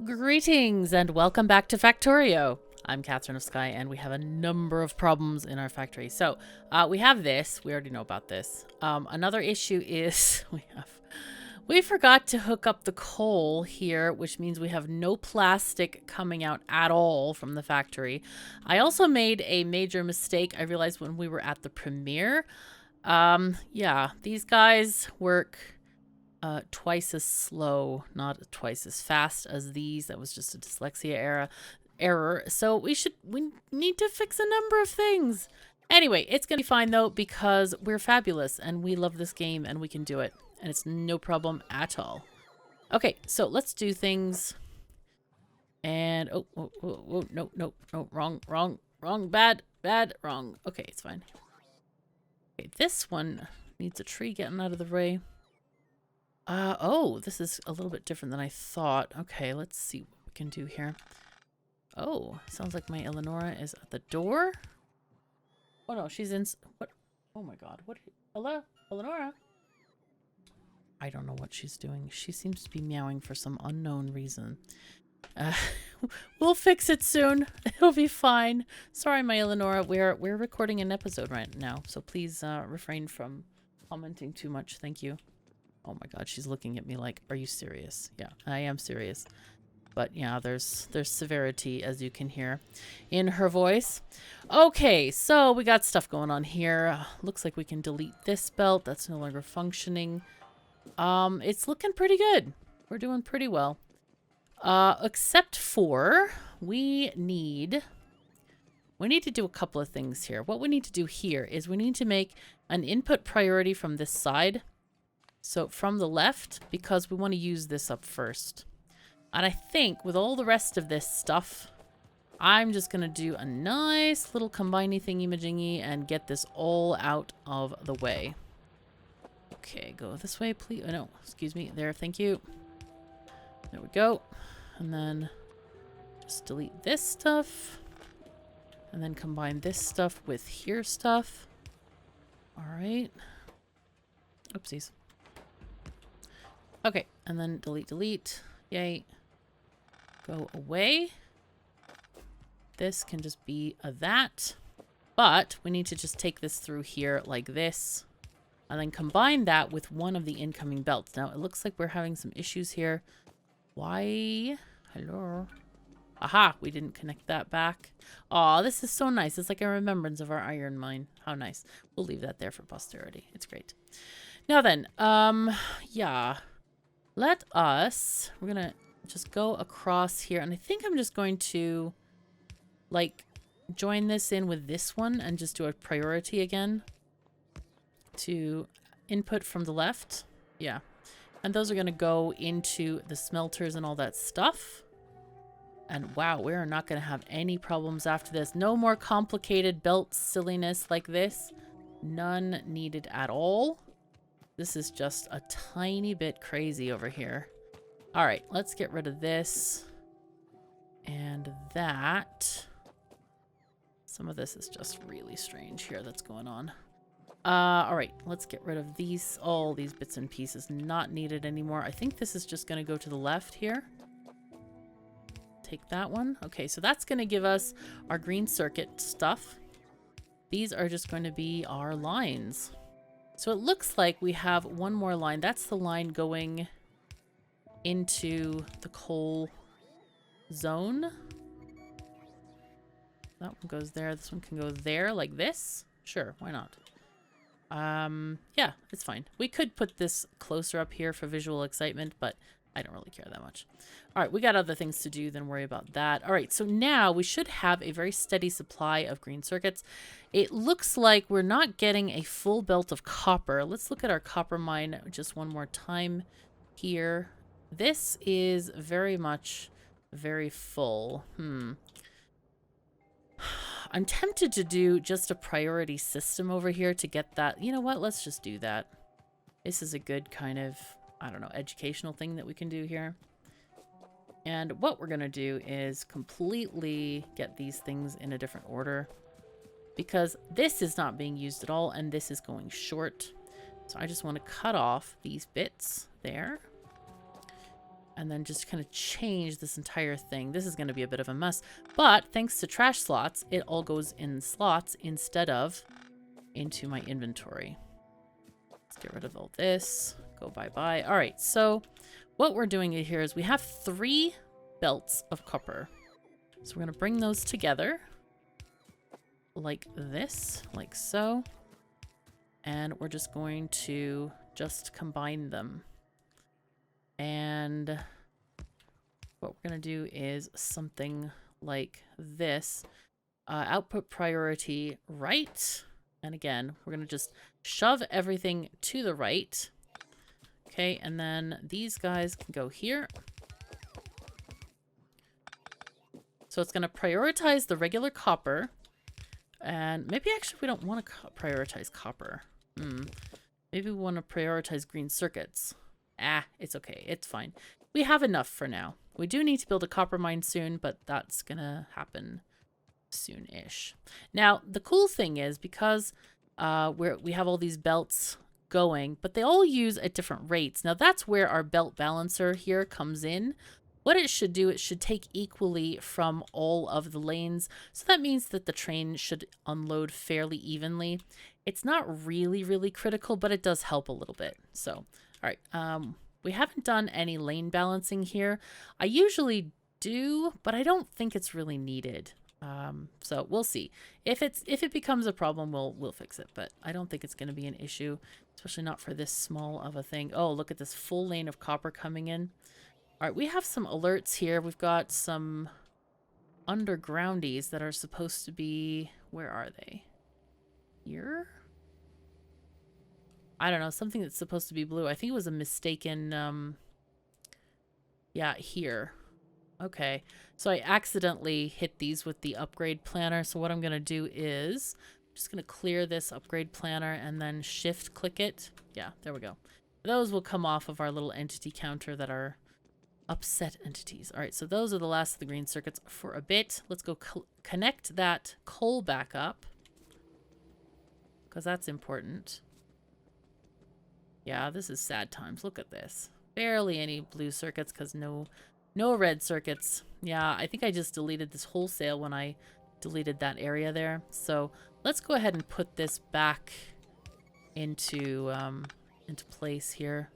Greetings and welcome back to Factorio. I'm KatherineOfSky and we have a number of problems in our factory. So we have this. We already know about this. Another issue is we forgot to hook up the coal here, which means we have no plastic coming out at all from the factory. I also made a major mistake. I realized when we were at the premiere. Yeah, these guys work twice as slow, not twice as fast as these. That was just a dyslexia error. So we need to fix a number of things. Anyway, it's gonna be fine though, because we're fabulous and we love this game and we can do it. And it's no problem at all. Okay, so let's do things. And no, wrong, bad, wrong. Okay, it's fine. Okay, this one needs a tree getting out of the way. Oh, this is a little bit different than I thought. Okay, let's see what we can do here. Oh, sounds like my Eleonora is at the door. Oh no, she's in. What? Oh my god, what? Hello, Eleonora? I don't know what she's doing. She seems to be meowing for some unknown reason. We'll fix it soon. It'll be fine. Sorry, my Eleonora. We're recording an episode right now, so please refrain from commenting too much. Thank you. Oh my god, she's looking at me like, are you serious? Yeah, I am serious. But yeah, there's severity, as you can hear in her voice. Okay, so we got stuff going on here. Looks like we can delete this belt. That's no longer functioning. It's looking pretty good. We're doing pretty well. Except for we need to do a couple of things here. What we need to do here is we need to make an input priority from this side. So from the left, because we want to use this up first. And I think with all the rest of this stuff, I'm just going to do a nice little combiney thingy-majingy and get this all out of the way. Okay, go this way, please. Oh, no, excuse me. There, thank you. There we go. And then just delete this stuff. And then combine this stuff with here stuff. All right. Oopsies. Okay, and then delete. Yay. Go away. This can just be a that. But we need to just take this through here like this. And then combine that with one of the incoming belts. Now, it looks like we're having some issues here. Why? Hello? Aha, we didn't connect that back. Aw, this is so nice. It's like a remembrance of our iron mine. How nice. We'll leave that there for posterity. It's great. Now then, yeah. We're gonna just go across here, and I think I'm just going to, like, join this in with this one and just do a priority again to input from the left. Yeah. And those are gonna go into the smelters and all that stuff. And wow, we're not gonna have any problems after this. No more complicated belt silliness like this. None needed at all. This is just a tiny bit crazy over here. All right, let's get rid of this and that. Some of this is just really strange here that's going on. All right, let's get rid of all these bits and pieces not needed anymore. I think this is just going to go to the left here. Take that one. Okay, so that's going to give us our green circuit stuff. These are just going to be our lines. So it looks like we have one more line. That's the line going into the coal zone. That one goes there. This one can go there like this. Sure, why not? Yeah, it's fine. We could put this closer up here for visual excitement, but I don't really care that much. All right, we got other things to do than worry about that. All right, so now we should have a very steady supply of green circuits. It looks like we're not getting a full belt of copper. Let's look at our copper mine just one more time here. This is very much very full. I'm tempted to do just a priority system over here to get that. You know what? Let's just do that. This is a good kind of, I don't know, educational thing that we can do here. And what we're going to do is completely get these things in a different order, because this is not being used at all and this is going short. So I just want to cut off these bits there. and then just kind of change this entire thing. This is going to be a bit of a mess, but thanks to trash slots, it all goes in slots instead of into my inventory. Let's get rid of all this. Go bye-bye. All right, so what we're doing here is we have 3 belts of copper. So we're going to bring those together like this, like so. And we're just going to just combine them. And what we're going to do is something like this. Output priority right. And again, we're going to just shove everything to the right. Okay, and then these guys can go here. So it's going to prioritize the regular copper. And maybe actually we don't want to prioritize copper. Maybe we want to prioritize green circuits. It's okay. It's fine. We have enough for now. We do need to build a copper mine soon, but that's going to happen soon-ish. Now, the cool thing is because we have all these belts going, but they all use at different rates. Now, that's where our belt balancer here comes in. What it should do, it should take equally from all of the lanes. So that means that the train should unload fairly evenly. It's not really, really critical, but it does help a little bit. So, all right. We haven't done any lane balancing here. I usually do, but I don't think it's really needed. So we'll see. If it becomes a problem, we'll fix it. But I don't think it's going to be an issue, especially not for this small of a thing. Oh, look at this full lane of copper coming in. All right, we have some alerts here. We've got some undergroundies that are supposed to be... Where are they? Here? I don't know. Something that's supposed to be blue. I think it was a mistaken... Yeah, here. Okay. So I accidentally hit these with the upgrade planner. So what I'm going to do is... I'm just going to clear this upgrade planner and then shift click it. Yeah, there we go. Those will come off of our little entity counter that are... upset entities. All right, so those are the last of the green circuits for a bit. Let's go connect that coal back up because that's important. Yeah, this is sad times. Look at this. Barely any blue circuits because no red circuits. Yeah, I think I just deleted this wholesale when I deleted that area there. So let's go ahead and put this back into place here.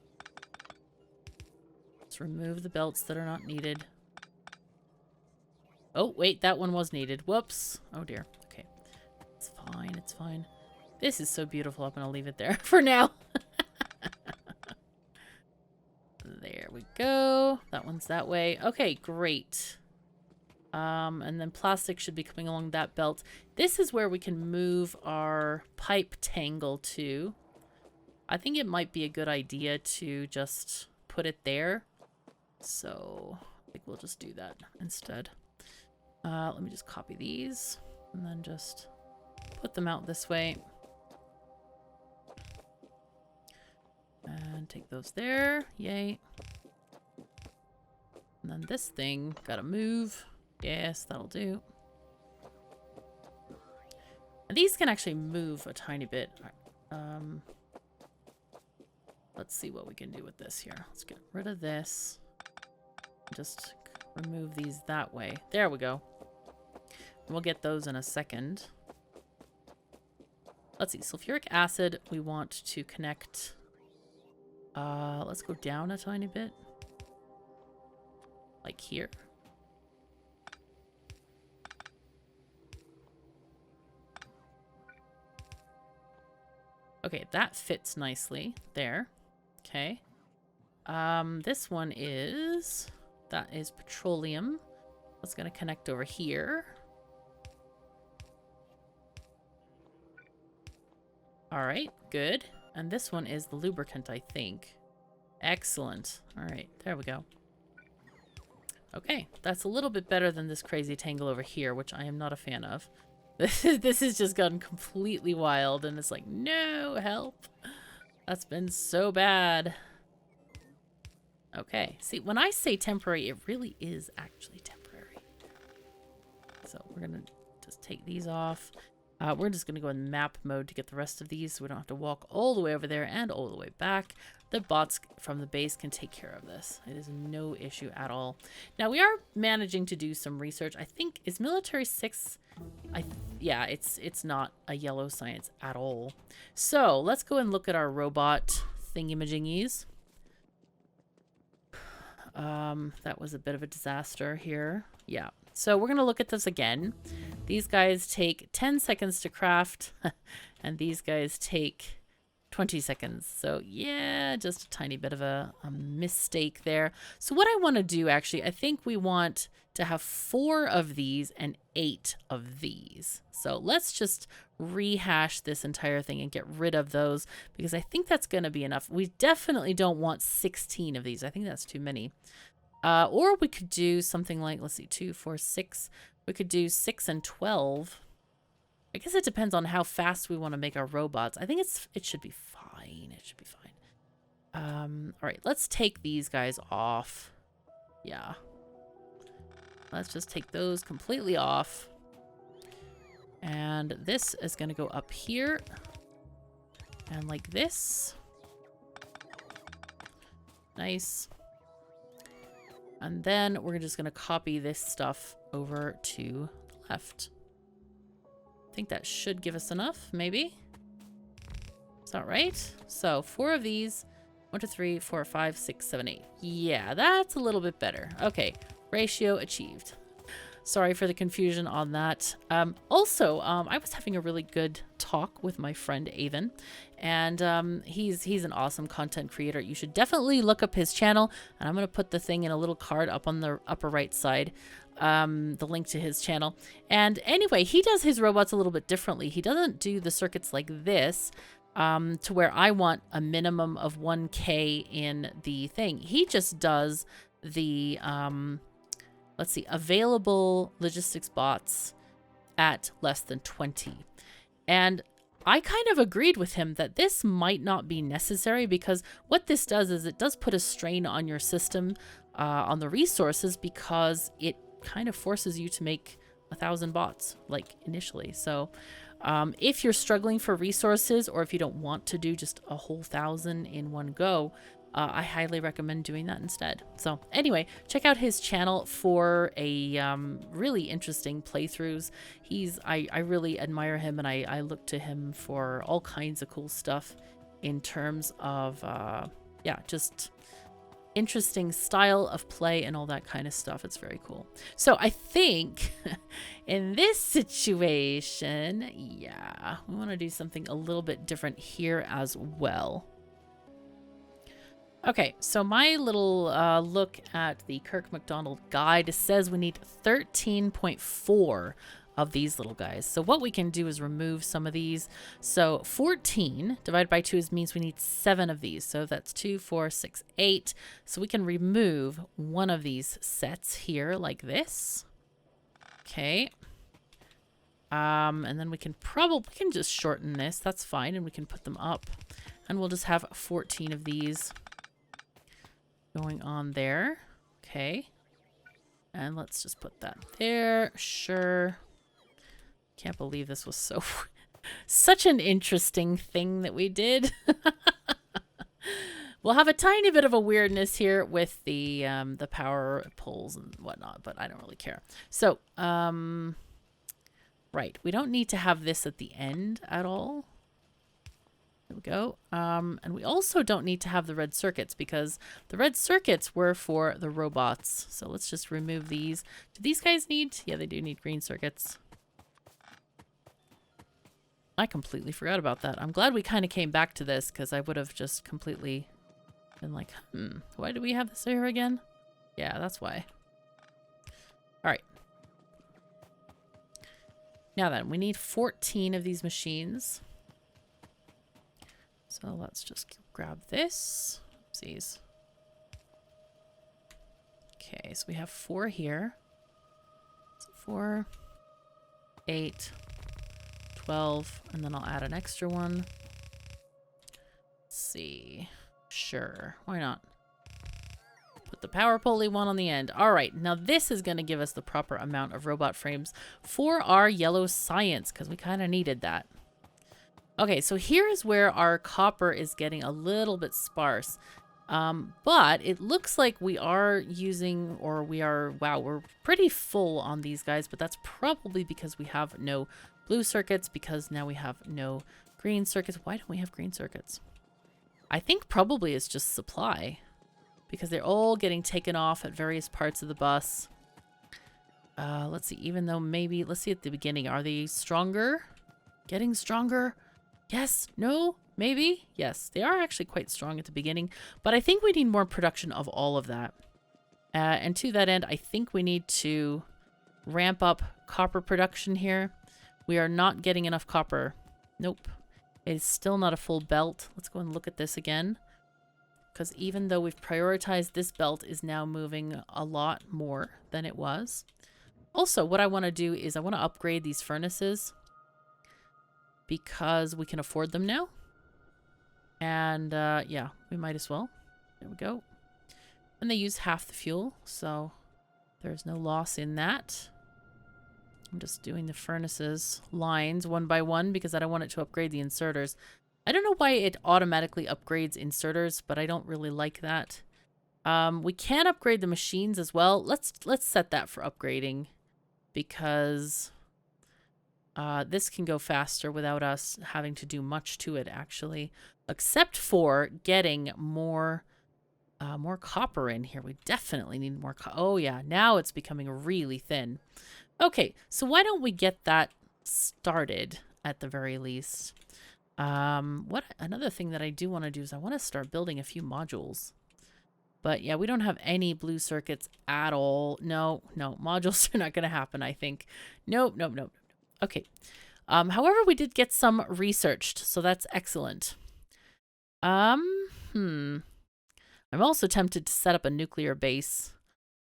Remove the belts that are not needed. Oh, wait, that one was needed. Whoops. Oh, dear. Okay. It's fine. It's fine. This is so beautiful. I'm going to leave it there for now. There we go. That one's that way. Okay, great. And then plastic should be coming along that belt. This is where we can move our pipe tangle to. I think it might be a good idea to just put it there. So I think we'll just do that instead. Let me just copy these and then just put them out this way. And take those there. Yay. And then this thing, gotta move. Yes, that'll do. And these can actually move a tiny bit. Let's see what we can do with this here. Let's get rid of this. Just remove these that way. There we go. We'll get those in a second. Let's see. Sulfuric acid, we want to connect. Let's go down a tiny bit. Like here. Okay, that fits nicely there. Okay. This one is... That is petroleum. That's going to connect over here. All right, good. And this one is the lubricant, I think. Excellent. All right, there we go. Okay, that's a little bit better than this crazy tangle over here, which I am not a fan of. This has just gotten completely wild, and it's like, no, help. That's been so bad. Okay, see, when I say temporary, it really is actually temporary. So we're going to just take these off. We're just going to go in map mode to get the rest of these so we don't have to walk all the way over there and all the way back. the bots from the base can take care of this. It is no issue at all. Now we are managing to do some research. I think is military 6. Yeah, it's not a yellow science at all. So let's go and look at our robot thingy-majingies. That was a bit of a disaster here. Yeah. So we're going to look at this again. These guys take 10 seconds to craft, and these guys take 20 seconds. So yeah, just a tiny bit of a mistake there. So what I want to do, actually, I think we want to have 4 of these and 8 of these. So let's just rehash this entire thing and get rid of those, because I think that's going to be enough. We definitely don't want 16 of these. I think that's too many. Or we could do something like, let's see, 2, 4, 6. We could do 6 and 12. I guess it depends on how fast we want to make our robots. I think it should be fine. It should be fine. All right, let's take these guys off. Yeah. Let's just take those completely off. And this is going to go up here. And like this. Nice. And then we're just going to copy this stuff over to the left. I think that should give us enough, maybe. Is that right? So 4 of these. 1, 2, 3, 4, 5, 6, 7, 8. Yeah, that's a little bit better. Okay, ratio achieved. Sorry for the confusion on that. Also, I was having a really good talk with my friend Avon, and he's an awesome content creator. You should definitely look up his channel, and I'm going to put the thing in a little card up on the upper right side, the link to his channel. And anyway, he does his robots a little bit differently. He doesn't do the circuits like this, to where I want a minimum of 1K in the thing. He just does the... let's see, available logistics bots at less than 20. And I kind of agreed with him that this might not be necessary, because what this does is it does put a strain on your system, on the resources, because it kind of forces you to make 1,000 bots, like initially. So if you're struggling for resources, or if you don't want to do just a whole 1,000 in one go, I highly recommend doing that instead. So anyway, check out his channel for a really interesting playthroughs. I really admire him, and I look to him for all kinds of cool stuff in terms of, yeah, just interesting style of play and all that kind of stuff. It's very cool. So I think in this situation, yeah, we want to do something a little bit different here as well. Okay, so my little look at the Kirk McDonald guide says we need 13.4 of these little guys. So what we can do is remove some of these. So 14 divided by 2 means we need 7 of these. So that's 2, 4, 6, 8. So we can remove one of these sets here like this. Okay. And then we can just shorten this. That's fine. And we can put them up. And we'll just have 14 of these going on there. Okay. And let's just put that there. Sure. Can't believe this was such an interesting thing that we did. We'll have a tiny bit of a weirdness here with the power poles and whatnot, but I don't really care. So, right. We don't need to have this at the end at all. There we go. And we also don't need to have the red circuits, because the red circuits were for the robots. So let's just remove these. Do these guys need? Yeah, they do need green circuits. I completely forgot about that. I'm glad we kind of came back to this, because I would have just completely been like, why do we have this here again? Yeah, that's why. All right. Now then, we need 14 of these machines. So let's just grab this. Oopsies. Okay, so we have 4 here. So 4, 8, 12, and then I'll add an extra one. Let's see. Sure, why not? Put the power pulley one on the end. All right, now this is going to give us the proper amount of robot frames for our yellow science, because we kind of needed that. Okay, so here is where our copper is getting a little bit sparse. But it looks like we are using, or we are, wow, we're pretty full on these guys, but that's probably because we have no blue circuits, because now we have no green circuits. Why don't we have green circuits? I think probably it's just supply, because they're all getting taken off at various parts of the bus. Let's see, even though maybe, let's see at the beginning, are they stronger? Getting stronger? Yes, no, maybe, yes. They are actually quite strong at the beginning, but I think we need more production of all of that. And to that end, I think we need to ramp up copper production here. We are not getting enough copper. Nope. It is still not a full belt. Let's go and look at this again. Because even though we've prioritized, this belt is now moving a lot more than it was. Also, what I want to do is I want to upgrade these furnaces, because we can afford them now. And yeah, we might as well. There we go. And they use half the fuel, so there's no loss in that. I'm just doing the furnaces lines one by one because I don't want it to upgrade the inserters. I don't know why it automatically upgrades inserters, but I don't really like that. We can upgrade the machines as well. Let's set that for upgrading, because this can go faster without us having to do much to it, actually, except for getting more copper in here. We definitely need more oh yeah, now it's becoming really thin. Okay, so why don't we get that started at the very least? What another thing that I do want to do is I want to start building a few modules. But yeah, we don't have any blue circuits at all. No, modules are not going to happen, I think. Nope. Okay. However, we did get some researched, so that's excellent. I'm also tempted to set up a nuclear base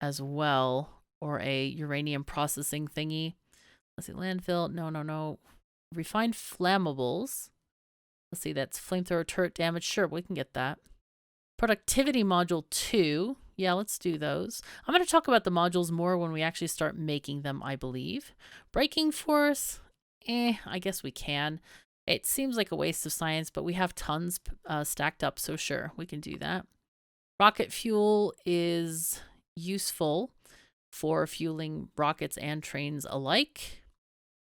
as well, or a uranium processing thingy. Let's see, landfill. No. Refined flammables. Let's see, that's flamethrower turret damage. Sure, we can get that. Productivity module 2. Yeah, let's do those. I'm going to talk about the modules more when we actually start making them, I believe. Braking force. I guess we can. It seems like a waste of science, but we have tons stacked up, so sure, we can do that. Rocket fuel is useful for fueling rockets and trains alike.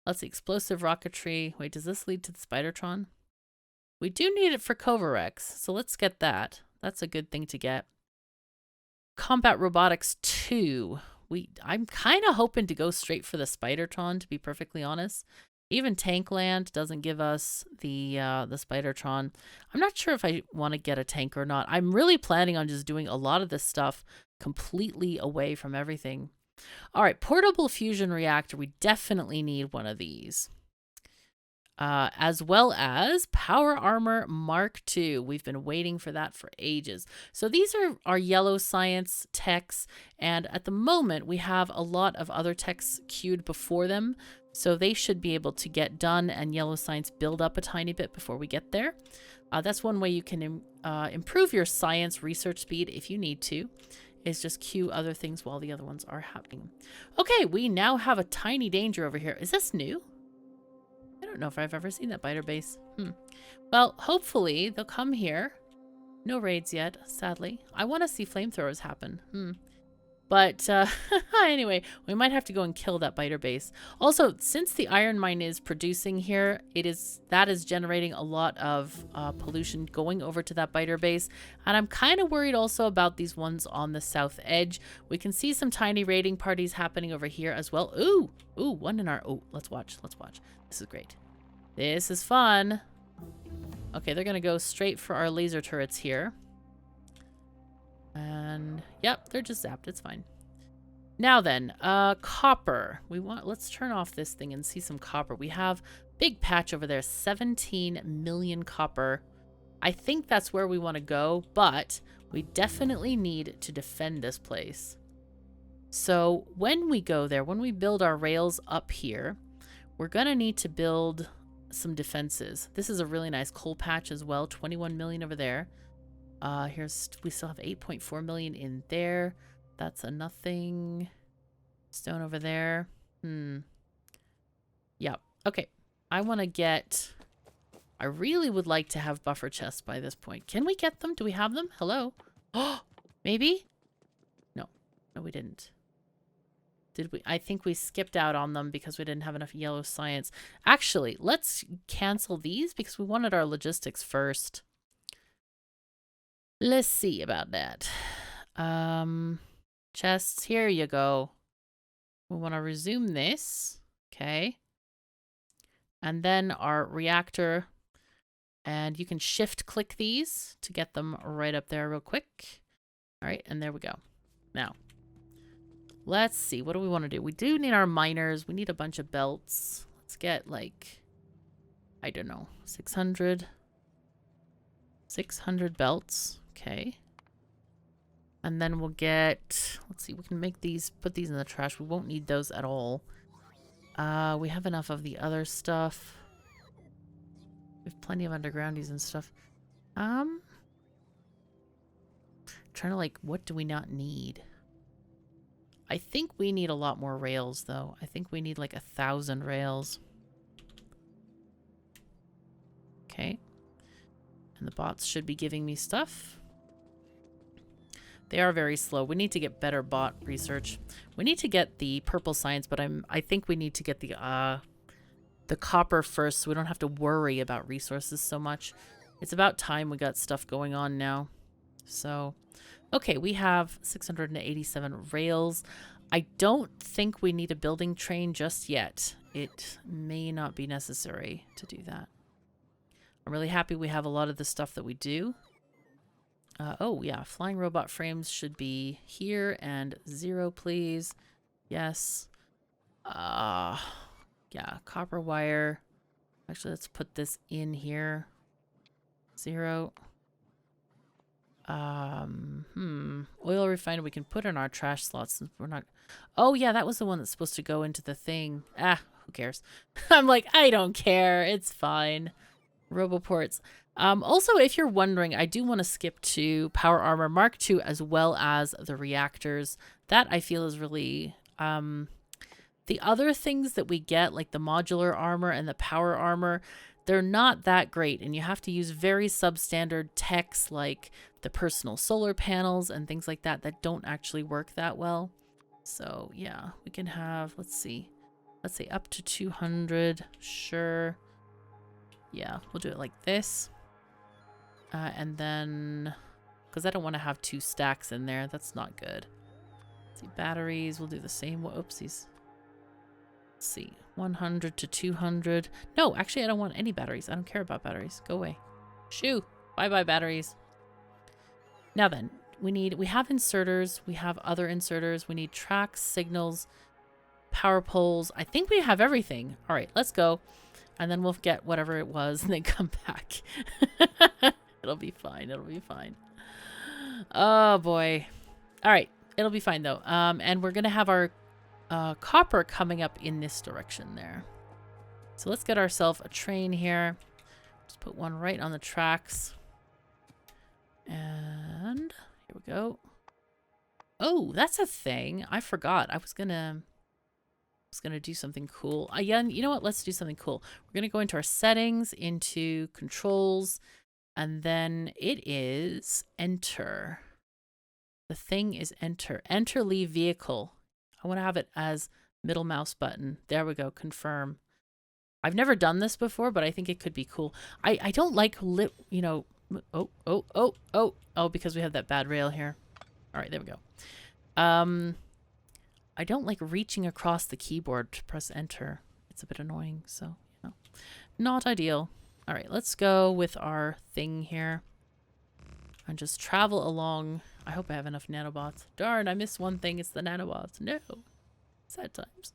Let's see, explosive rocketry. Wait, does this lead to the Spidertron? We do need it for Covarex, so let's get that. That's a good thing to get. Combat Robotics 2. I'm kind of hoping to go straight for the Spidertron, to be perfectly honest. Even Tankland doesn't give us the Spidertron. I'm not sure if I want to get a tank or not. I'm really planning on just doing a lot of this stuff completely away from everything. All right, portable fusion reactor. We definitely need one of these. As well as Power Armor Mark II. We've been waiting for that for ages. So these are our yellow science techs, and at the moment we have a lot of other techs queued before them, so they should be able to get done and yellow science build up a tiny bit before we get there. That's one way you can improve your science research speed if you need to, is just queue other things while the other ones are happening. Okay, we now have a tiny danger over here. Is this new? I don't know if I've ever seen that biter base. Well, hopefully they'll come here. No raids yet, sadly. I want to see flamethrowers happen. But anyway, we might have to go and kill that biter base. Also, since the iron mine is producing here, that is generating a lot of pollution going over to that biter base. And I'm kind of worried also about these ones on the south edge. We can see some tiny raiding parties happening over here as well. Ooh, one in our... Oh, let's watch. This is great. This is fun. Okay, they're going to go straight for our laser turrets here. And yep, they're just zapped. It's fine. Now then, copper. Let's turn off this thing and see some copper. We have big patch over there, 17 million copper. I think that's where we want to go, but we definitely need to defend this place. So when we go there, when we build our rails up here, we're going to need to build some defenses. This is a really nice coal patch as well, 21 million over there. We still have 8.4 million in there. That's a nothing. Stone over there. Yep. Okay. I want to I really would like to have buffer chests by this point. Can we get them? Do we have them? Hello? Oh, maybe? No. No, we didn't. Did we? I think we skipped out on them because we didn't have enough yellow science. Actually, let's cancel these because we wanted our logistics first. Let's see about that. Chests, here you go. We want to resume this. Okay. And then our reactor. And you can shift click these to get them right up there real quick. All right, and there we go. Now, let's see. What do we want to do? We do need our miners. We need a bunch of belts. Let's get like, I don't know, 600. 600 belts. Okay. And then we'll get, let's see, we can make these, put these in the trash. We won't need those at all. We have enough of the other stuff. We have plenty of undergroundies and stuff. Trying to like, what do we not need? I think we need a lot more rails though. I think we need like 1,000 rails. Okay. And the bots should be giving me stuff. They are very slow. We need to get better bot research. We need to get the purple science, but I think we need to get the copper first so we don't have to worry about resources so much. It's about time we got stuff going on now. So, okay, we have 687 rails. I don't think we need a building train just yet. It may not be necessary to do that. I'm really happy we have a lot of the stuff that we do. Oh, yeah, flying robot frames should be here, and 0, please. Yes. Yeah, copper wire. Actually, let's put this in here. 0. Oil refinery we can put in our trash slots since we're not... Oh, yeah, that was the one that's supposed to go into the thing. Ah, who cares? I'm like, I don't care. It's fine. Roboports. Also, if you're wondering, I do want to skip to Power Armor Mark II as well as the reactors. That I feel is really... the other things that we get, like the modular armor and the power armor, they're not that great. And you have to use very substandard techs like the personal solar panels and things like that that don't actually work that well. So, yeah, we can have, let's see. Let's say up to 200. Sure. Yeah, we'll do it like this. And then, because I don't want to have 2 stacks in there. That's not good. Let's see, batteries, we'll do the same. Oopsies. Let's see, 100 to 200. No, actually, I don't want any batteries. I don't care about batteries. Go away. Shoo. Bye-bye, batteries. Now then, we have inserters. We have other inserters. We need tracks, signals, power poles. I think we have everything. All right, let's go. And then we'll get whatever it was and then come back. It'll be fine. It'll be fine. Oh, boy. All right. It'll be fine, though. And we're going to have our copper coming up in this direction there. So let's get ourselves a train here. Just put one right on the tracks. And here we go. Oh, that's a thing. I forgot. I was gonna do something cool. Yeah, you know what? Let's do something cool. We're gonna go into our settings, into controls, and then it is enter. The thing is enter. Enter leave vehicle. I want to have it as middle mouse button. There we go. Confirm. I've never done this before, but I think it could be cool. I don't like Oh, because we have that bad rail here. All right, there we go. I don't like reaching across the keyboard to press enter. It's a bit annoying, so, you know, not ideal. All right, let's go with our thing here and just travel along. I hope I have enough nanobots. Darn, I missed one thing. It's the nanobots. No. Sad times.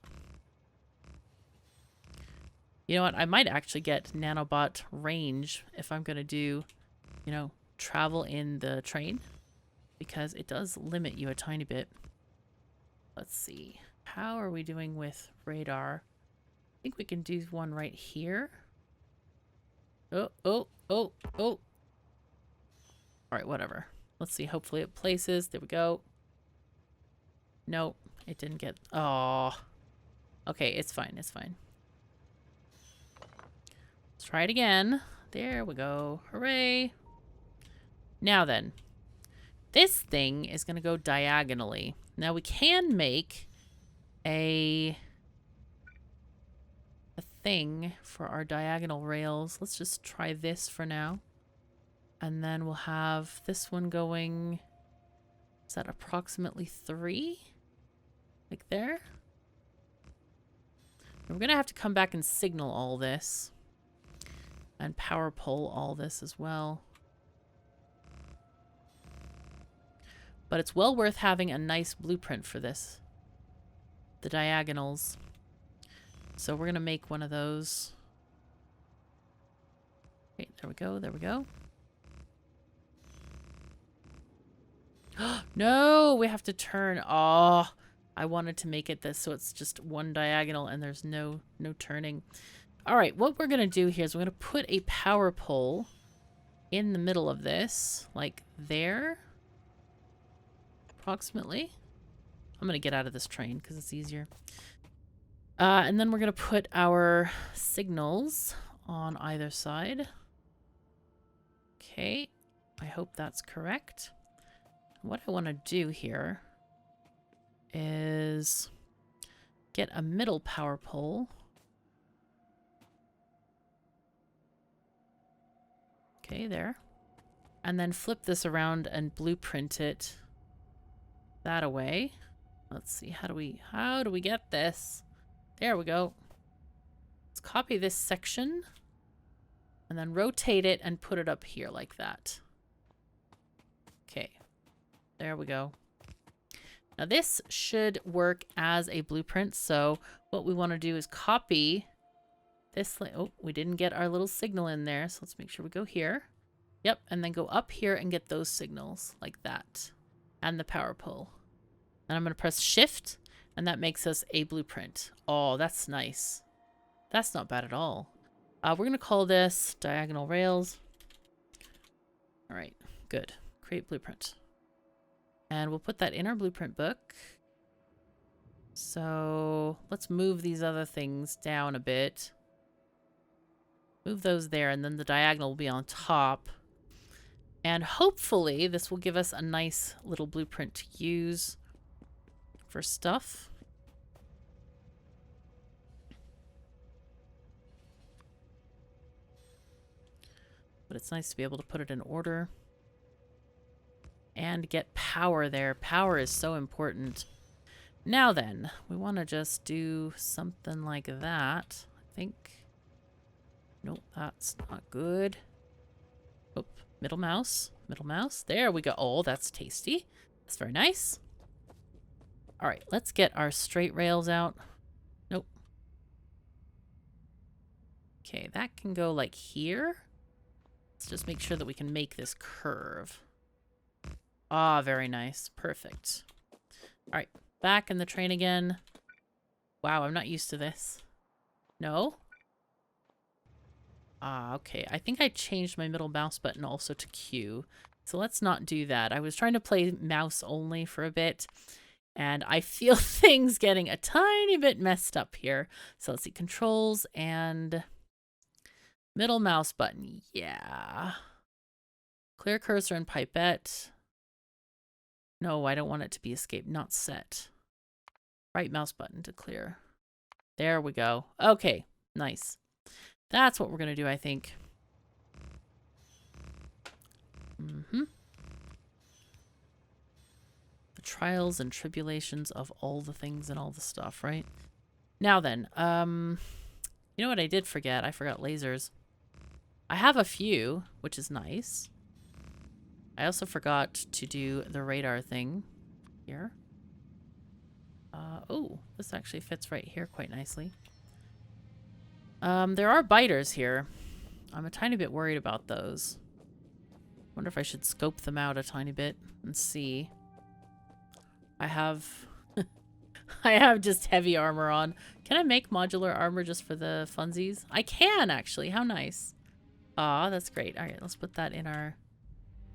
You know what? I might actually get nanobot range if I'm going to do, you know, travel in the train, because it does limit you a tiny bit. Let's see. How are we doing with radar? I think we can do one right here. Oh. All right, whatever. Let's see. Hopefully it places. There we go. Nope. It didn't get... Oh. Okay, it's fine. It's fine. Let's try it again. There we go. Hooray. Now then, this thing is going to go diagonally. Now we can make a thing for our diagonal rails. Let's just try this for now. And then we'll have this one going, is that approximately 3? Like there? And we're going to have to come back and signal all this. And power pole all this as well. But it's well worth having a nice blueprint for this. The diagonals. So we're going to make one of those. Okay, there we go, there we go. No, we have to turn. Oh, I wanted to make it this so it's just one diagonal and there's no turning. All right, what we're going to do here is we're going to put a power pole in the middle of this, like there. Approximately. I'm going to get out of this train because it's easier. And then we're going to put our signals on either side. Okay, I hope that's correct. What I want to do here is get a middle power pole. Okay, there. And then flip this around and blueprint it that away. Let's see, how do we get this? There we go. Let's copy this section and then rotate it and put it up here like that. Okay. There we go. Now this should work as a blueprint. So what we want to do is copy this. Oh, we didn't get our little signal in there. So let's make sure we go here. Yep. And then go up here and get those signals like that. And the power pole. And I'm going to press shift and that makes us a blueprint. Oh, that's nice. That's not bad at all. We're going to call this diagonal rails. All right, good. Create blueprint. And we'll put that in our blueprint book. So let's move these other things down a bit. Move those there, and then the diagonal will be on top. And hopefully this will give us a nice little blueprint to use for stuff. But it's nice to be able to put it in order. And get power there. Power is so important. Now then, we want to just do something like that, I think. Nope, that's not good. Oh, middle mouse. Middle mouse. There we go. Oh, that's tasty. That's very nice. All right, let's get our straight rails out. Nope. Okay, that can go like here. Let's just make sure that we can make this curve. Ah, very nice. Perfect. All right, back in the train again. Wow, I'm not used to this. No? Ah, okay. I think I changed my middle mouse button also to Q. So let's not do that. I was trying to play mouse only for a bit, and I feel things getting a tiny bit messed up here. So let's see, controls and middle mouse button. Yeah. Clear cursor and pipette. No, I don't want it to be escape, not set. Right mouse button to clear. There we go. Okay, nice. That's what we're going to do, I think. The trials and tribulations of all the things and all the stuff, right? Now then, you know what I did forget? I forgot lasers. I have a few, which is nice. I also forgot to do the radar thing here. Oh, this actually fits right here quite nicely. There are biters here. I'm a tiny bit worried about those. Wonder if I should scope them out a tiny bit and see. I have I have just heavy armor on. Can I make modular armor just for the funsies? I can actually. How nice. Aw, that's great. All right, let's put that in our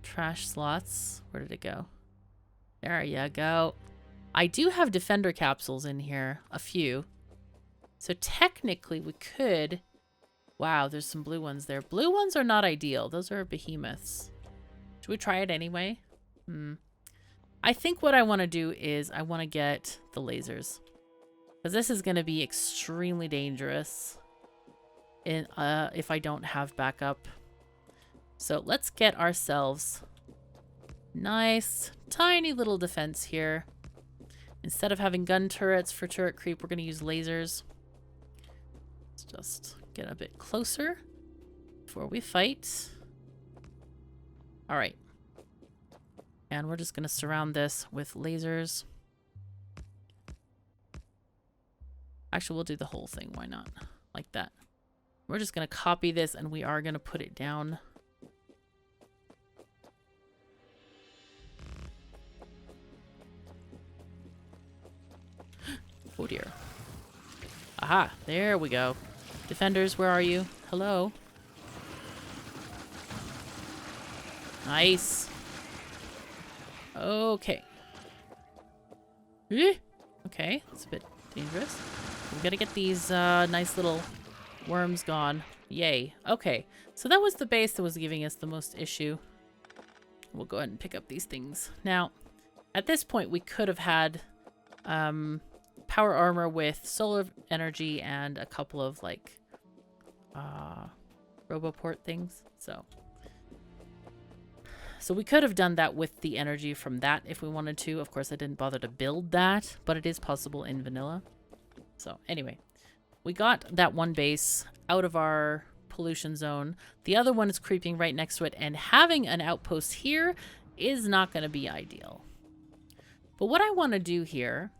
trash slots. Where did it go? There you go. I do have defender capsules in here, a few. So technically we could, Wow, there's some blue ones there. Blue ones are not ideal. Those are behemoths. Should we try it anyway? I think what I want to do is I want to get the lasers. Because this is going to be extremely dangerous if I don't have backup. So let's get ourselves nice, tiny little defense here. Instead of having gun turrets for turret creep, we're going to use lasers. Let's just get a bit closer before we fight. All right. And we're just going to surround this with lasers. Actually, we'll do the whole thing. Why not? Like that. We're just going to copy this and we are going to put it down. Oh dear. Aha, there we go. Defenders, where are you? Hello? Nice. Okay. Okay, that's a bit dangerous. We gotta get these nice little worms gone. Yay. Okay, so that was the base that was giving us the most issue. We'll go ahead and pick up these things. Now, at this point, we could have had power armor with solar energy and a couple of, like, roboport things. So we could have done that with the energy from that if we wanted to. Of course, I didn't bother to build that, but it is possible in vanilla. So anyway, we got that one base out of our pollution zone. The other one is creeping right next to it, and having an outpost here is not going to be ideal. But what I want to do here,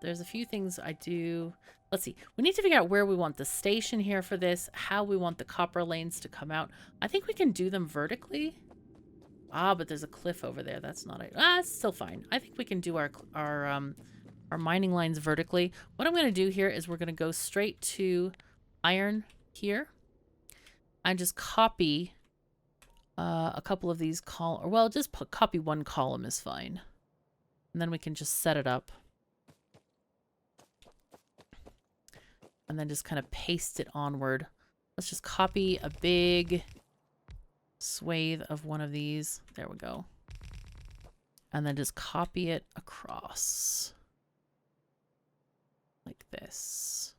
there's a few things I do. Let's see. We need to figure out where we want the station here for this, how we want the copper lanes to come out. I think we can do them vertically. Ah, but there's a cliff over there. That's not it. Ah, it's still fine. I think we can do our mining lines vertically. What I'm going to do here is we're going to go straight to iron here and just copy a couple of these well, just copy one column is fine. And then we can just set it up. And then just kind of paste it onward. Let's just copy a big swathe of one of these. There we go. And then just copy it across. Like this.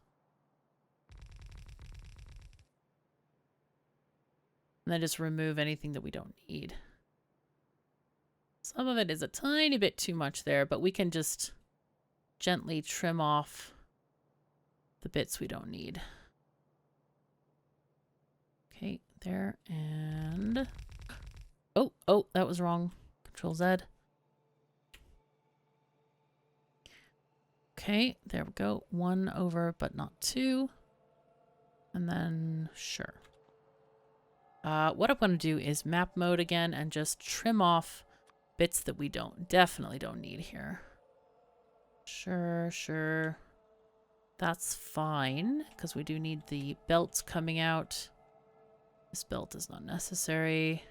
And then just remove anything that we don't need. Some of it is a tiny bit too much there, but we can just gently trim off the bits we don't need. Okay, there, and oh, that was wrong. Control Z. Okay, there we go. One over, but not two. And then, sure. What I'm going to do is map mode again and just trim off bits that we definitely don't need here. Sure. That's fine, because we do need the belts coming out. This belt is not necessary.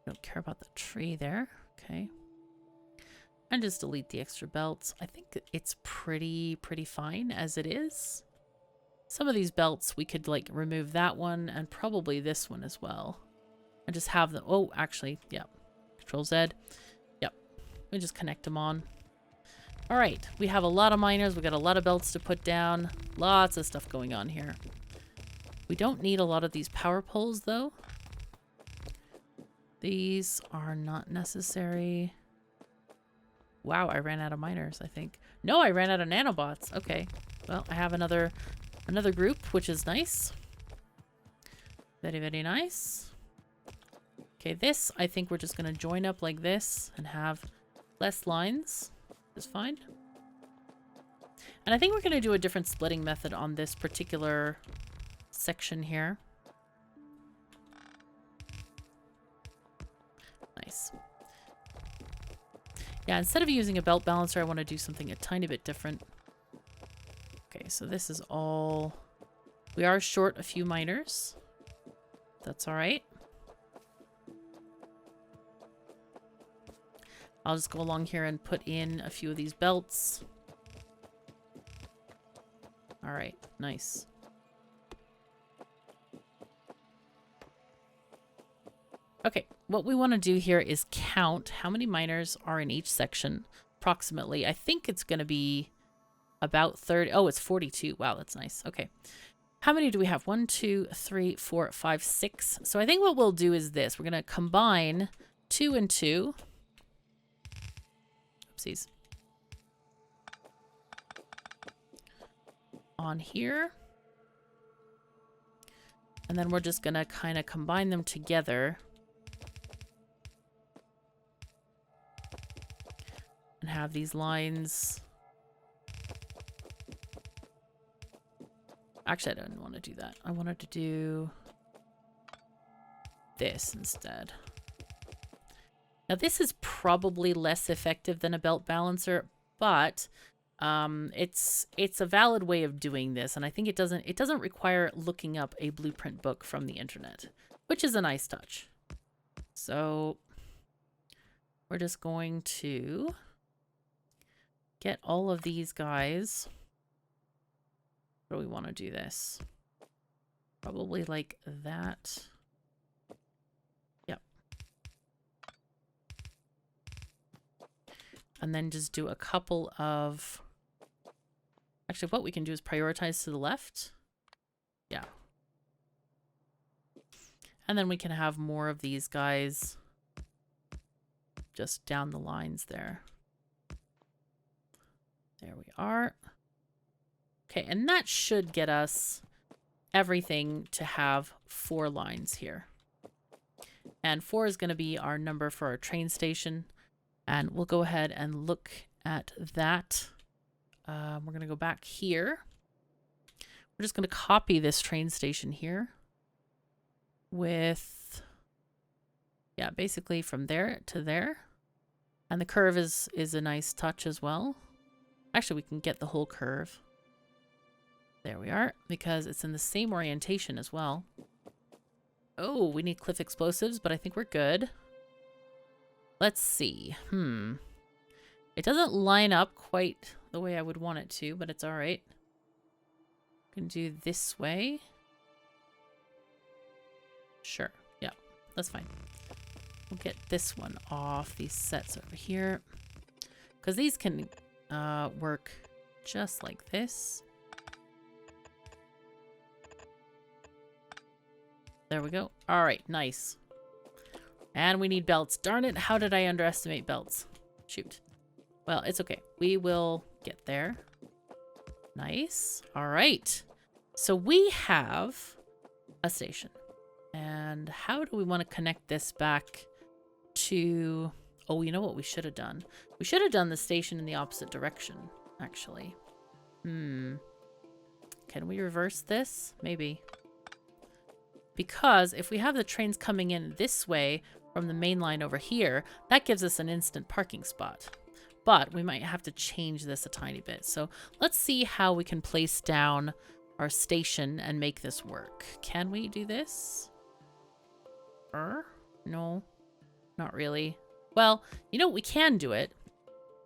Don't care about the tree there. Okay. And just delete the extra belts. I think it's pretty fine as it is. Some of these belts, we could like remove that one and probably this one as well. And just have them. Oh, actually, yeah. Control Z. Yep. We just connect them on. All right. We have a lot of miners. We got a lot of belts to put down. Lots of stuff going on here. We don't need a lot of these power poles though. These are not necessary. Wow, I ran out of miners, I think. No, I ran out of nanobots. Okay. Well, I have another group, which is nice. Very nice. Okay, this, I think we're just going to join up like this and have less lines. Is fine. And I think we're going to do a different splitting method on this particular section here. Nice. Yeah, instead of using a belt balancer, I want to do something a tiny bit different. Okay, so this is all... We are short a few miners. That's all right. I'll just go along here and put in a few of these belts. All right, nice. Okay, what we want to do here is count how many miners are in each section, approximately. I think it's going to be about 30. Oh, it's 42. Wow, that's nice. Okay. How many do we have? 1, 2, 3, 4, 5, 6. So I think what we'll do is this. We're going to combine 2 and 2. Oopsies. On here. And then we're just going to kind of combine them together. And have these lines. Actually, I didn't want to do that. I wanted to do this instead. Now, this is probably less effective than a belt balancer, but it's a valid way of doing this, and I think it doesn't require looking up a blueprint book from the internet, which is a nice touch. So we're just going to get all of these guys. How do we want to do this? Probably like that. Yep. And then just do a couple of... Actually, what we can do is prioritize to the left. Yeah. And then we can have more of these guys just down the lines there. There we are. Okay, and that should get us everything to have 4 lines here. And 4 is going to be our number for our train station. And we'll go ahead and look at that. We're going to go back here. We're just going to copy this train station here with, yeah, basically from there to there. And the curve is a nice touch as well. Actually, we can get the whole curve. There we are, because it's in the same orientation as well. Oh, we need cliff explosives, but I think we're good. Let's see. It doesn't line up quite the way I would want it to, but it's all right. We can do this way. Sure. Yeah, that's fine. We'll get this one off these sets over here, because these can work just like this. There we go. All right, nice. And we need belts. Darn it, how did I underestimate belts? Shoot. Well, it's okay. We will get there. Nice. All right. So we have a station. And how do we want to connect this back to... Oh, you know what we should have done? We should have done the station in the opposite direction, actually. Can we reverse this? Maybe. Because if we have the trains coming in this way from the main line over here, that gives us an instant parking spot. But we might have to change this a tiny bit. So let's see how we can place down our station and make this work. Can we do this? No, not really. Well, you know, we can do it,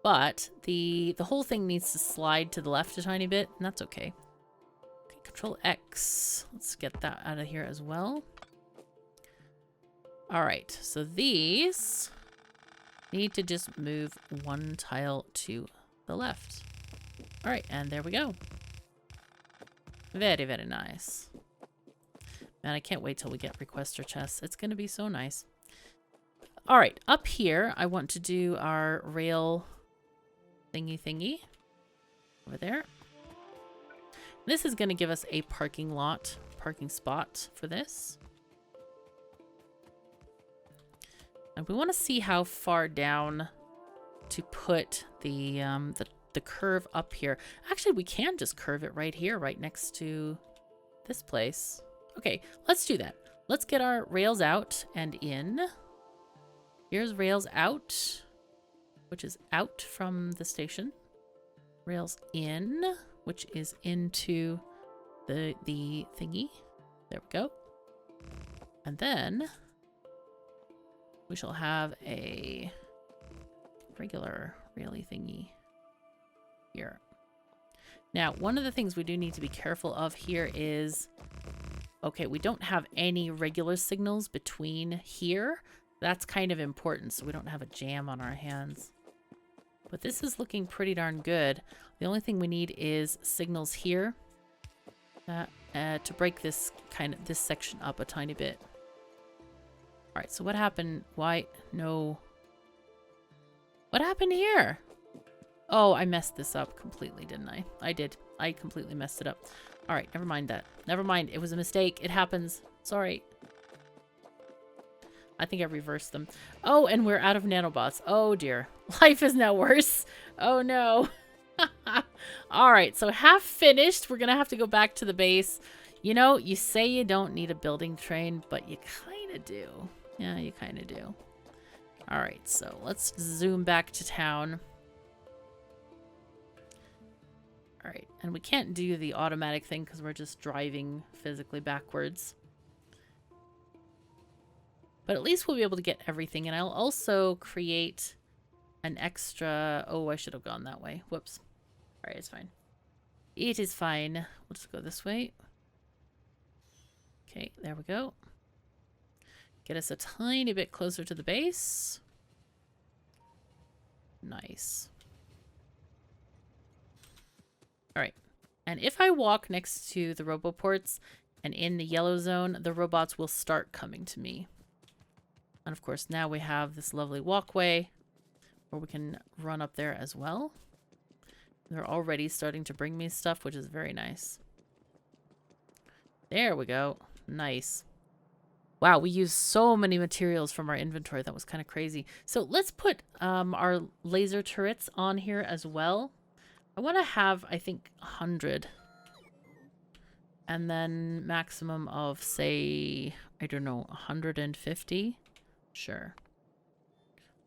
but the whole thing needs to slide to the left a tiny bit, and that's okay. Control X. Let's get that out of here as well. All right, so these need to just move one tile to the left. All right, and there we go. Very, very nice. Man, I can't wait till we get requester chests. It's going to be so nice. All right, up here, I want to do our rail thingy over there. This is going to give us a parking spot for this. And we want to see how far down to put the curve up here. Actually, we can just curve it right here, right next to this place. Okay, let's do that. Let's get our rails out and in. Here's rails out, which is out from the station. Rails in, which is into the thingy. There we go. And then we shall have a regular raily thingy here. Now, one of the things we do need to be careful of here is, okay, we don't have any regular signals between here. That's kind of important so we don't have a jam on our hands. But this is looking pretty darn good. The only thing we need is signals here to break this section up a tiny bit. All right, so what happened? Why? No. What happened here? Oh, I messed this up completely, didn't I? I did. I completely messed it up. All right, never mind that. Never mind. It was a mistake. It happens. Sorry. I think I reversed them. Oh, and we're out of nanobots. Oh, dear. Life is now worse. Oh, no. All right, so half finished. We're going to have to go back to the base. You know, you say you don't need a building train, but you kind of do. Yeah, you kind of do. All right, so let's zoom back to town. All right, and we can't do the automatic thing because we're just driving physically backwards. But at least we'll be able to get everything. And I'll also create an extra... Oh, I should have gone that way. Whoops. All right, it's fine. It is fine. We'll just go this way. Okay, there we go. Get us a tiny bit closer to the base. Nice. All right. And if I walk next to the roboports and in the yellow zone, the robots will start coming to me. And of course, now we have this lovely walkway where we can run up there as well. They're already starting to bring me stuff, which is very nice. There we go. Nice. Wow, we used so many materials from our inventory. That was kind of crazy. So let's put our laser turrets on here as well. I want to have, I think, 100. And then maximum of, say, I don't know, 150. Sure.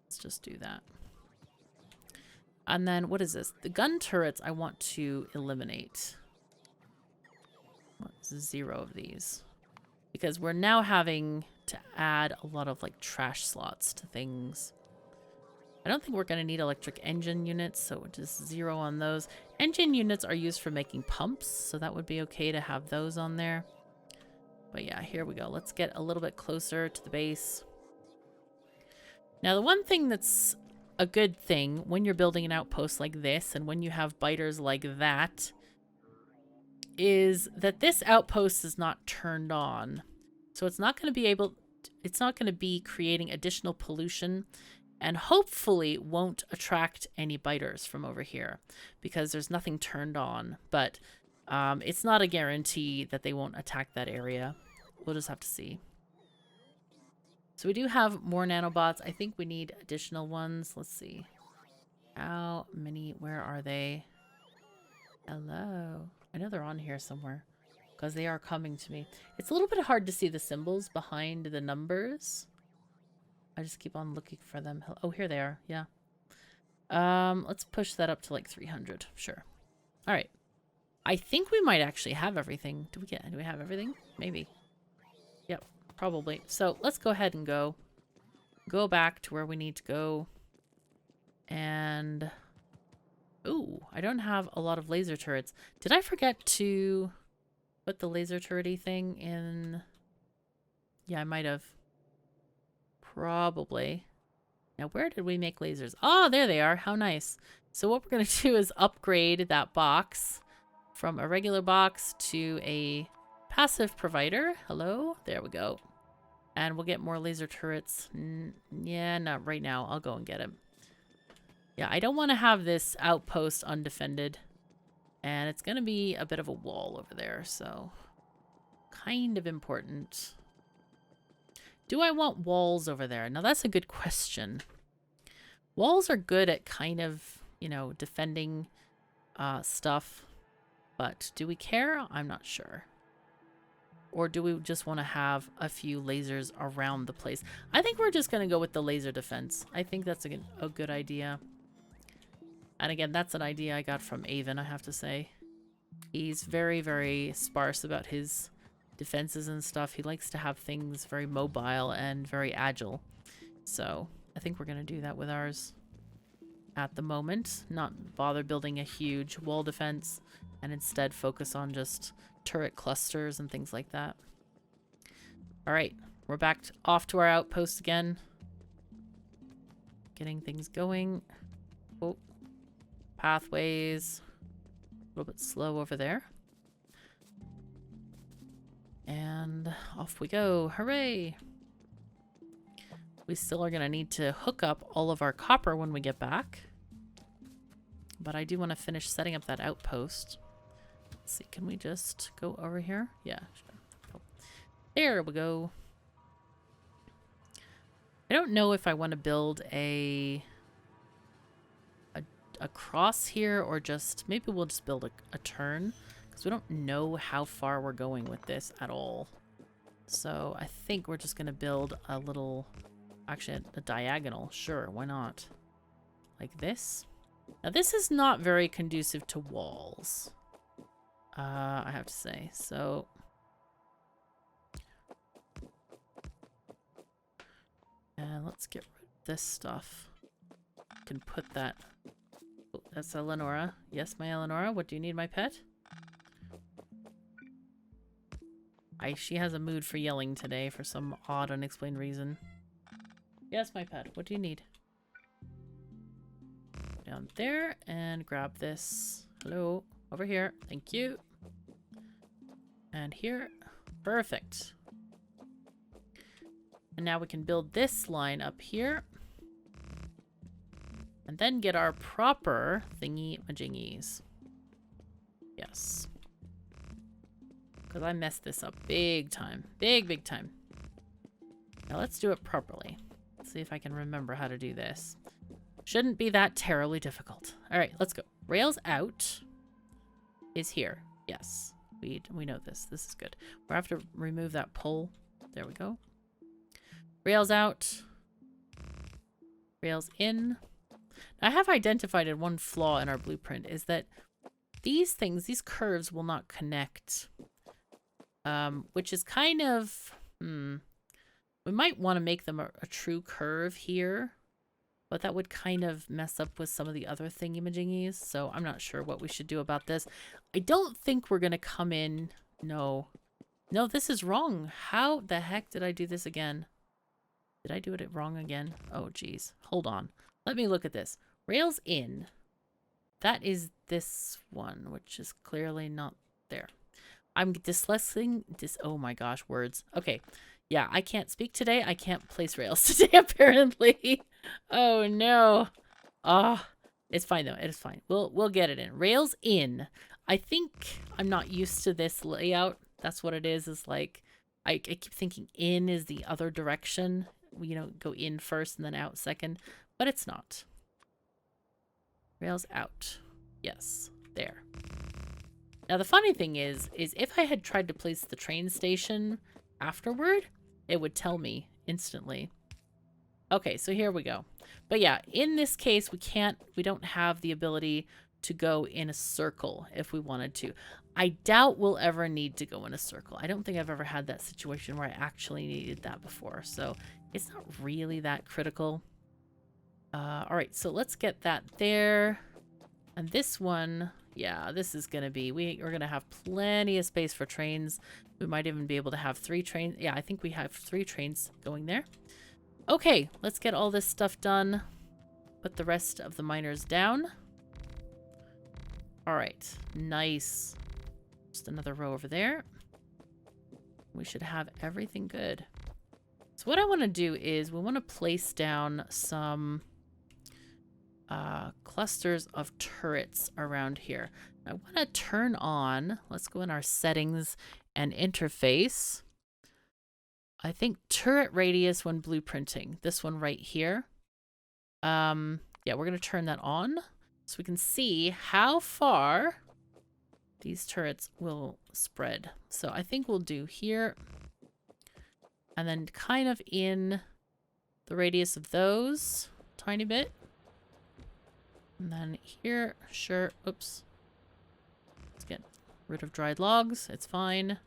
Let's just do that. And then, what is this? The gun turrets I want to eliminate. What's 0 of these? Because we're now having to add a lot of, like, trash slots to things. I don't think we're going to need electric engine units, so just 0 on those. Engine units are used for making pumps, so that would be okay to have those on there. But yeah, here we go. Let's get a little bit closer to the base. Now, the one thing that's a good thing when you're building an outpost like this and when you have biters like that is that this outpost is not turned on. So it's not going to be creating additional pollution and hopefully won't attract any biters from over here because there's nothing turned on. But it's not a guarantee that they won't attack that area. We'll just have to see. So we do have more nanobots. I think we need additional ones. Let's see. How many? Where are they? Hello. I know they're on here somewhere because they are coming to me. It's a little bit hard to see the symbols behind the numbers. I just keep on looking for them. Oh, here they are. Yeah. Let's push that up to like 300. Sure. All right. I think we might actually have everything. Do we have everything? Maybe. Yep. Probably. So let's go ahead and go back to where we need to go. And ooh, I don't have a lot of laser turrets. Did I forget to put the laser turret-y thing in? Yeah, I might have. Probably. Now, where did we make lasers? Oh, there they are. How nice. So what we're going to do is upgrade that box from a regular box to a passive provider. Hello. There we go. And we'll get more laser turrets. Yeah, not right now. I'll go and get him. Yeah, I don't want to have this outpost undefended. And it's going to be a bit of a wall over there, so kind of important. Do I want walls over there? Now, that's a good question. Walls are good at kind of, you know, defending stuff. But do we care? I'm not sure. Or do we just want to have a few lasers around the place? I think we're just going to go with the laser defense. I think that's a good idea. And again, that's an idea I got from Avon, I have to say. He's very, very sparse about his defenses and stuff. He likes to have things very mobile and very agile. So I think we're going to do that with ours at the moment. Not bother building a huge wall defense and instead focus on just turret clusters and things like that. All right, we're back off to our outpost again. Getting things going. Oh, pathways. A little bit slow over there. And off we go. Hooray! We still are going to need to hook up all of our copper when we get back. But I do want to finish setting up that outpost. Let's see, can we just go over here? Yeah, sure. Cool. There we go. I don't know if I want to build a cross here or just... Maybe we'll just build a turn. Because we don't know how far we're going with this at all. So I think we're just going to build a little... Actually, a diagonal. Sure, why not? Like this. Now, this is not very conducive to walls. I have to say. So... And let's get rid of this stuff. I can put that... Oh, that's Eleonora. Yes, my Eleonora. What do you need, my pet? She has a mood for yelling today for some odd, unexplained reason. Yes, my pet. What do you need? Down there and grab this. Hello. Over here. Thank you. And here. Perfect. And now we can build this line up here. And then get our proper thingy-majingies. Yes. Because I messed this up big time. Big time. Now let's do it properly. Let's see if I can remember how to do this. Shouldn't be that terribly difficult. Alright, let's go. Rails out is here. Yes. We know this. This is good. We'll have to remove that pole. There we go. Rails out. Rails in. Now, I have identified one flaw in our blueprint is that these things, these curves will not connect. Which is kind of... We might want to make them a true curve here. But that would kind of mess up with some of the other thingy-majingies. So I'm not sure what we should do about this. I don't think we're going to come in... No. No, this is wrong. How the heck did I do this again? Did I do it wrong again? Oh, geez. Hold on. Let me look at this. Rails in. That is this one, which is clearly not there. I'm dyslexing this. Oh my gosh, words. Okay. Yeah, I can't speak today. I can't place rails today, apparently. Oh no. Ah, it's fine though. It is fine. We'll get it in. Rails in. I think I'm not used to this layout. That's what it is like I keep thinking in is the other direction. You know, go in first and then out second, but it's not. Rails out. Yes, there. Now the funny thing is if I had tried to place the train station afterward, it would tell me instantly. Okay, so here we go. But yeah, in this case, we don't have the ability to go in a circle if we wanted to. I doubt we'll ever need to go in a circle. I don't think I've ever had that situation where I actually needed that before. So it's not really that critical. All right, so let's get that there. And this one, yeah, this is going to be, we're going to have plenty of space for trains. We might even be able to have 3 trains. Yeah, I think we have 3 trains going there. Okay, let's get all this stuff done. Put the rest of the miners down. All right, nice. Just another row over there. We should have everything good. So what I want to do is we want to place down some clusters of turrets around here. I want to turn on, let's go in our settings and interface. I think turret radius when blueprinting, this one right here. Yeah, we're going to turn that on so we can see how far these turrets will spread. So I think we'll do here and then kind of in the radius of those tiny bit. And then here, sure, oops. Let's get rid of dried logs, it's fine.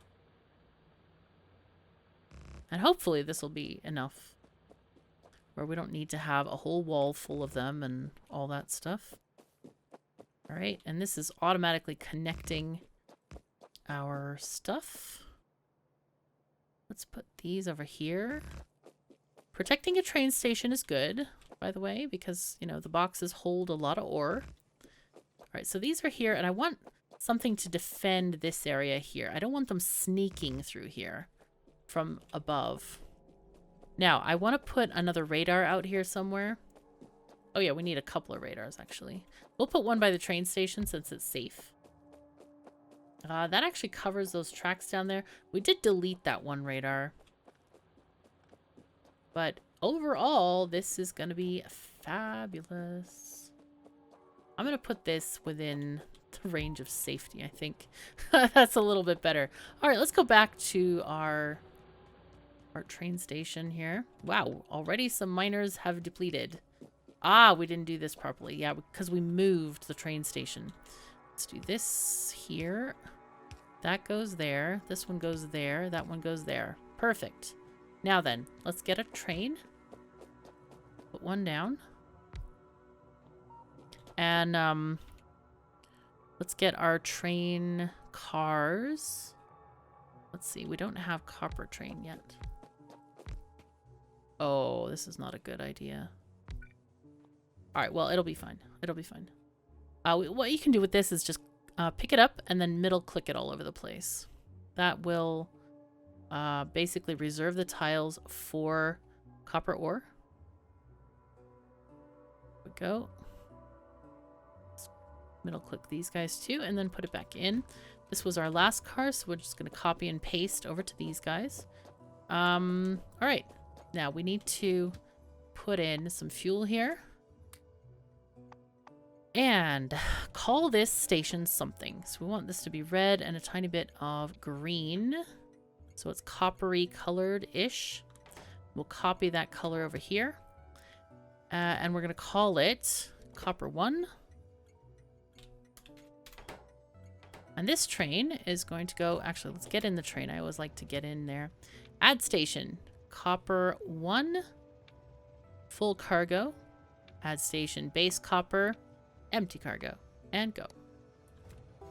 And hopefully this will be enough where we don't need to have a whole wall full of them and all that stuff. All right, and this is automatically connecting our stuff. Let's put these over here. Protecting a train station is good, by the way, because, you know, the boxes hold a lot of ore. All right, so these are here, and I want something to defend this area here. I don't want them sneaking through here from above. Now, I want to put another radar out here somewhere. Oh yeah, we need a couple of radars, actually. We'll put one by the train station since it's safe. That actually covers those tracks down there. We did delete that one radar. But overall, this is going to be fabulous. I'm going to put this within the range of safety, I think. That's a little bit better. All right, let's go back to our train station here. Wow, already some miners have depleted. Ah, we didn't do this properly. Yeah, because we moved the train station. Let's do this here. That goes there. This one goes there. That one goes there. Perfect. Now then, let's get a train. Put one down. And let's get our train cars. Let's see, we don't have copper train yet. Oh, this is not a good idea. All right, well, it'll be fine. It'll be fine. What you can do with this is just pick it up and then middle click it all over the place. That will basically reserve the tiles for copper ore. There we go. Let's middle click these guys too and then put it back in. This was our last car, so we're just going to copy and paste over to these guys. All right. Now we need to put in some fuel here. And call this station something. So we want this to be red and a tiny bit of green. So it's coppery colored-ish. We'll copy that color over here. And we're going to call it Copper 1. And this train is going to go... Actually, let's get in the train. I always like to get in there. Add station. Copper 1. Full cargo. Add station. Base copper. Empty cargo. And go.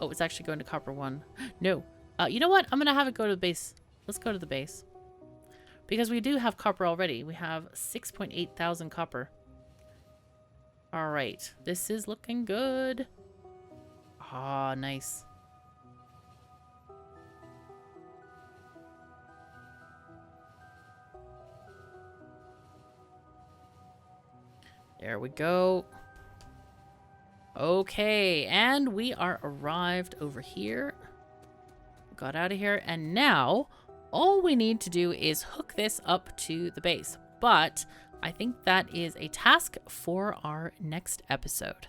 Oh, it's actually going to copper 1. No. You know what? I'm going to have it go to the base. Let's go to the base. Because we do have copper already. We have 6.8 thousand copper. All right. This is looking good. Ah, nice. There we go. Okay, and we are arrived over here. Got out of here, and now all we need to do is hook this up to the base. But I think that is a task for our next episode.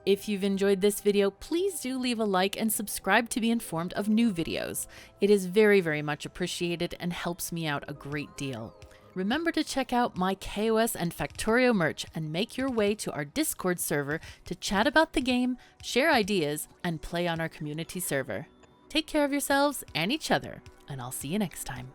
If you've enjoyed this video, please do leave a like and subscribe to be informed of new videos. It is very, very much appreciated and helps me out a great deal. Remember to check out my KOS and Factorio merch and make your way to our Discord server to chat about the game, share ideas, and play on our community server. Take care of yourselves and each other, and I'll see you next time.